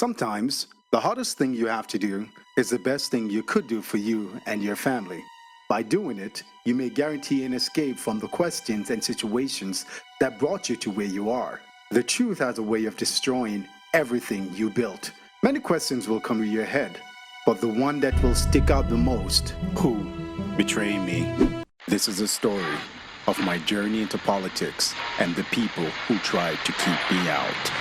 Sometimes, the hardest thing you have to do is the best thing you could do for you and your family. By doing it, you may guarantee an escape from the questions and situations that brought you to where you are. The truth has a way of destroying everything you built. Many questions will come to your head, but the one that will stick out the most: who betrayed me? This is a story of my journey into politics and the people who tried to keep me out.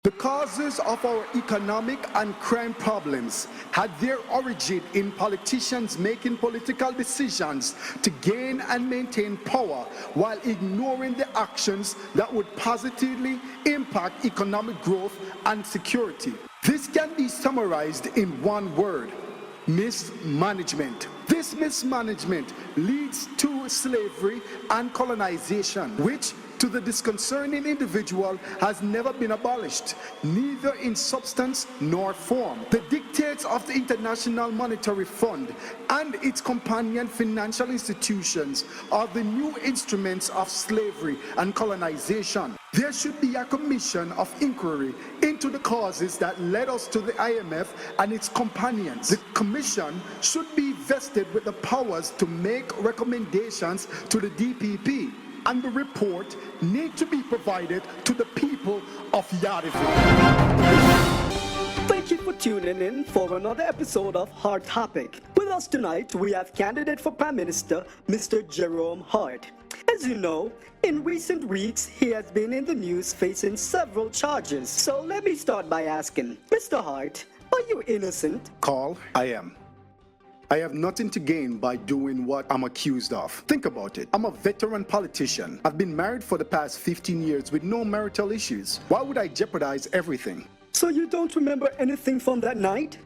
The causes of our economic and crime problems had their origin in politicians making political decisions to gain and maintain power while ignoring the actions that would positively impact economic growth and security. This can be summarized in one word: mismanagement. This mismanagement leads to slavery and colonization, which to the disconcerting individual has never been abolished, neither in substance nor form. The dictates of the International Monetary Fund and its companion financial institutions are the new instruments of slavery and colonization. There should be a commission of inquiry into the causes that led us to the IMF and its companions. The commission should be vested with the powers to make recommendations to the DPP, and the report need to be provided to the people of Yaadiville. Thank you for tuning in for another episode of Hard Topic. With us tonight, we have candidate for Prime Minister, Mr. Jerome Hart. As you know, in recent weeks, he has been in the news facing several charges. So let me start by asking, Mr. Hart, are you innocent? Call, I am. I have nothing to gain by doing what I'm accused of. Think about it. I'm a veteran politician. I've been married for the past 15 years with no marital issues. Why would I jeopardize everything? So you don't remember anything from that night?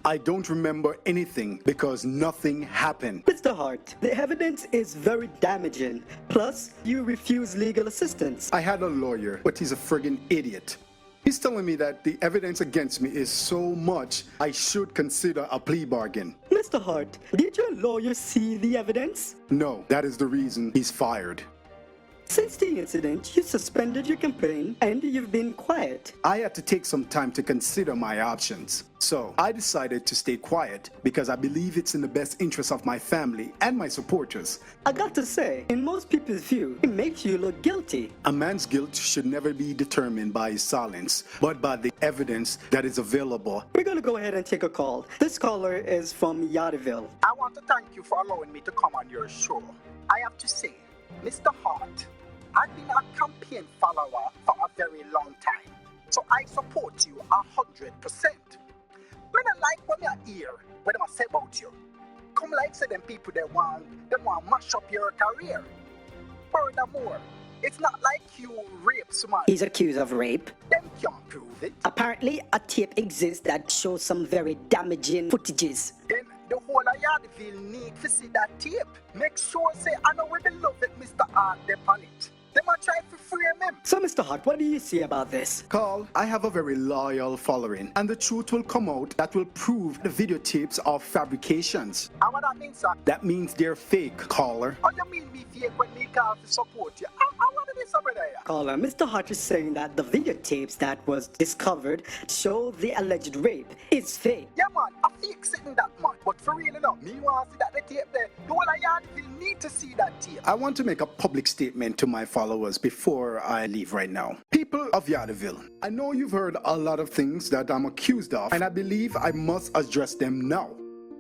I don't remember anything because nothing happened. Mr. Hart, the evidence is very damaging. Plus, you refuse legal assistance. I had a lawyer, but he's a friggin' idiot. He's telling me that the evidence against me is so much I should consider a plea bargain. Mr. Hart, did your lawyer see the evidence? No, that is the reason he's fired. Since the incident, you suspended your campaign and you've been quiet. I had to take some time to consider my options. So I decided to stay quiet because I believe it's in the best interest of my family and my supporters. I got to say, in most people's view, it makes you look guilty. A man's guilt should never be determined by his silence, but by the evidence that is available. We're going to go ahead and take a call. This caller is from Yaadyville. I want to thank you for allowing me to come on your show. I have to say, Mr. Hart, I've been a campaign follower for a very long time, so I support you 100%. When I like what I hear, what I say about you, come like say them people they want mash up your career. Furthermore, it's not like you rape someone. He's accused of rape. Them can't prove it. Apparently, a tape exists that shows some very damaging footages. Then the whole of Yaadiville need to see that tape. Make sure say I know we beloved Mr. Hart they on it. They might try to frame him. So, Mr. Hart, what do you see about this? Carl, I have a very loyal following, and the truth will come out that will prove the videotapes are fabrications. And what that means, sir? That means they're fake, caller. How you mean me fake when me call to support you? I want to be somebody there. Caller, Mr. Hart is saying that the videotapes that was discovered show the alleged rape is fake. Yeah, man, I fake sitting that much. But for real enough, me want to see that the tape there. The whole of Yaadiville need to see that tape. I want to make a public statement to my followers before I leave right now. People of Yaadiville, I know you've heard a lot of things that I'm accused of, and I believe I must address them now.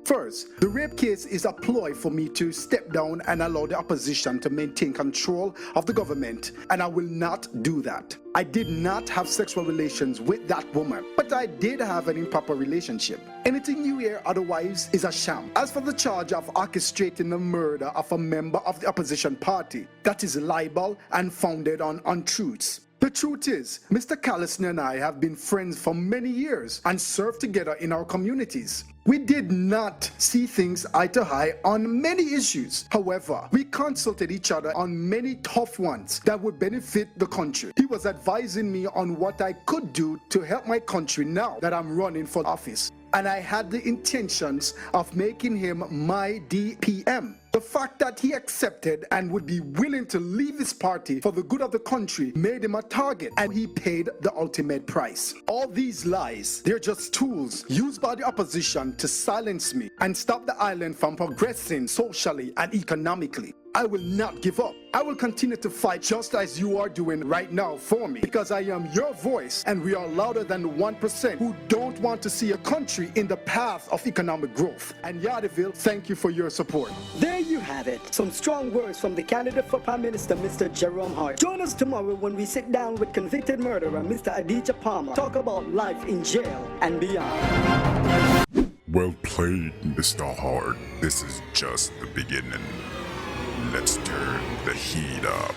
First, the rape case is a ploy for me to step down and allow the opposition to maintain control of the government, and I will not do that. I did not have sexual relations with that woman, but I did have an improper relationship. Anything you hear otherwise is a sham. As for the charge of orchestrating the murder of a member of the opposition party, that is libel and founded on untruths. The truth is, Mr. Callisner and I have been friends for many years and served together in our communities. We did not see things eye to eye on many issues. However, we consulted each other on many tough ones that would benefit the country. He was advising me on what I could do to help my country now that I'm running for office. And I had the intentions of making him my DPM. The fact that he accepted and would be willing to leave his party for the good of the country made him a target, and he paid the ultimate price. All these lies, they're just tools used by the opposition to silence me and stop the island from progressing socially and economically. I will not give up. I will continue to fight just as you are doing right now for me, because I am your voice and we are louder than the 1% who don't want to see a country in the path of economic growth. And Yaadyville, thank you for your support. There you have it. Some strong words from the candidate for Prime Minister, Mr. Jerome Hart. Join us tomorrow when we sit down with convicted murderer, Mr. Aditya Palmer. Talk about life in jail and beyond. Well played, Mr. Hart. This is just the beginning. Let's turn the heat up.